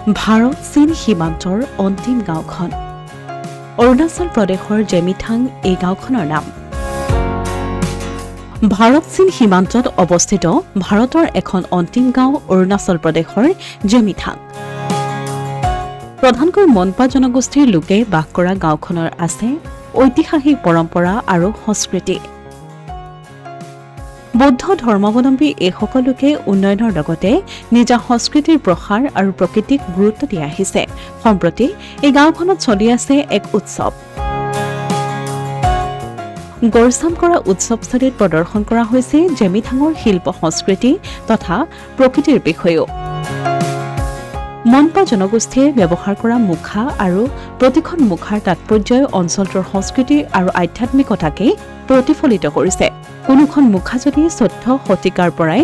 ভাৰত চীন সীমান্তৰ অন্তিম গাঁওখন অৰুণাচল প্ৰদেশৰ জেমিথাং এই গাঁওখনৰ নাম ভাৰত চীন সীমান্তত অৱস্থিত ভাৰতৰ এখন অন্তিম গাঁও অৰুণাচল প্ৰদেশৰ জেমিথাং প্ৰধানকৈ মনপা জনগোষ্ঠীৰ লোকে বাস কৰা গাঁওখনৰ আছে ঐতিহাসিক পৰম্পৰা আৰু সংস্কৃতি বৌদ্ধ ধৰ্মাৱলম্বী এই সকলোকে উন্নয়নৰ লগতে নিজা সংস্কৃতিৰ প্ৰসাৰ আৰু প্ৰকৃতিক গুৰুত্ব দিয়া আহিছে সম্প্ৰতি এই গাঁওখনত চলি আছে এক উৎসৱ গৰচাম কৰা উৎসৱস্থলীত প্ৰদৰ্শন কৰা হৈছে জেমিথাঙৰ শিল্প সংস্কৃতি তথা প্ৰকৃতিৰ বিষয়েও মনপা জনগোষ্ঠীয়ে ব্যৱহাৰ কৰা মুখা আৰু প্ৰতিখন মুখাৰ তাৎপৰ্যই অঞ্চলটোৰ সংস্কৃতি আৰু আধ্যাত্মিকতাকে প্ৰতিফলিত কৰিছে কোনোখন মুখা যদি 14 শতিকাৰ পৰাই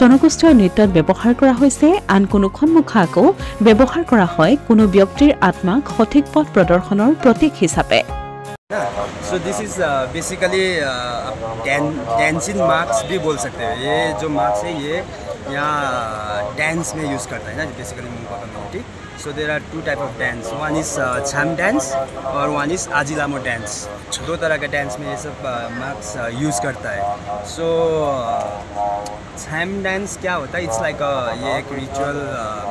জনগোষ্ঠীয় নৃত্যত ব্যৱহাৰ কৰা হৈছে আন কোনোখন মুখা আকৌ ব্যৱহাৰ কৰা হয় কোনো ব্যক্তিৰ আত্মাক সঠিক পথ প্ৰদৰ্শনৰ প্ৰতীক হিচাপে So this is basically dancing marks भी बोल सकते हैं ये जो marks है ये यहाँ dance में यूज़ करता है ना basically Monpa community so there are two type of dance one is Cham dance और one is आजिलामो dance दो तरह का dance में ये सब marks यूज़ करता है so छाम dance क्या होता है it's like ये एक ritual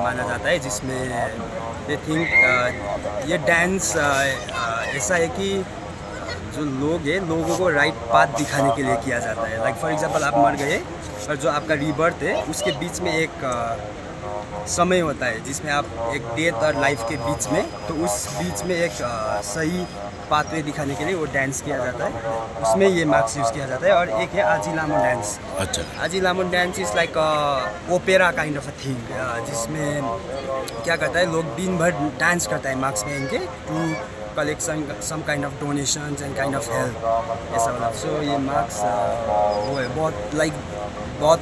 माना जाता है जिसमें they think ये dance ऐसा है कि जो लोग हैं लोगों को राइट पाथ दिखाने के लिए किया जाता है लाइक फॉर एग्जांपल आप मर गए और जो आपका रीबर्थ है उसके बीच में एक समय होता है जिसमें आप एक डेथ और लाइफ के बीच में तो उस बीच में एक सही पाथवे दिखाने के लिए वो डांस किया जाता है उसमें ये मार्क्स यूज़ किया जाता है और एक है आजिलामो डांस अच्छा Ajilamo dance is like opera kind of a thing जिसमें क्या करता है लोग दिन भर डांस करता है मार्क्स में इनके to collect some kind of donations and kind of help ऐसा वाला so ये marks वो है बहुत like बहुत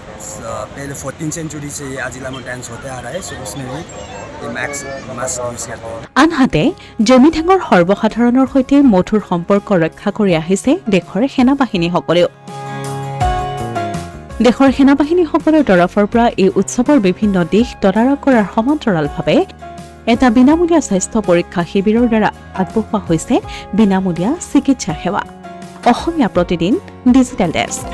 पहले 14th century से ये आजिलामो dance होते आ रहा है so उसमें भी ये marks use करते हैं আনহাতে জেমিথাঙৰ সৰ্বসাধাৰণৰ সৈতে মধুৰ সম্পৰ্ক ৰক্ষা কৰি আহিছে দেশৰ সেনাবাহিনীসকলেও দেশৰ সেনাবাহিনীসকলৰ তৰফৰ পৰা এই উৎসৱৰ বিভিন্ন দিশ তদাৰক কৰাৰ সমান্তৰালভাৱে এটা বিনামূলীয়া স্বাস্থ্য পৰীক্ষা শিবিৰৰ দ্বাৰা আগবঢ়োৱা হৈছে বিনামূলীয়া চিকিৎসা সেৱা অসমীয়া প্ৰতিদিন ডিজিটেল ডেস্ক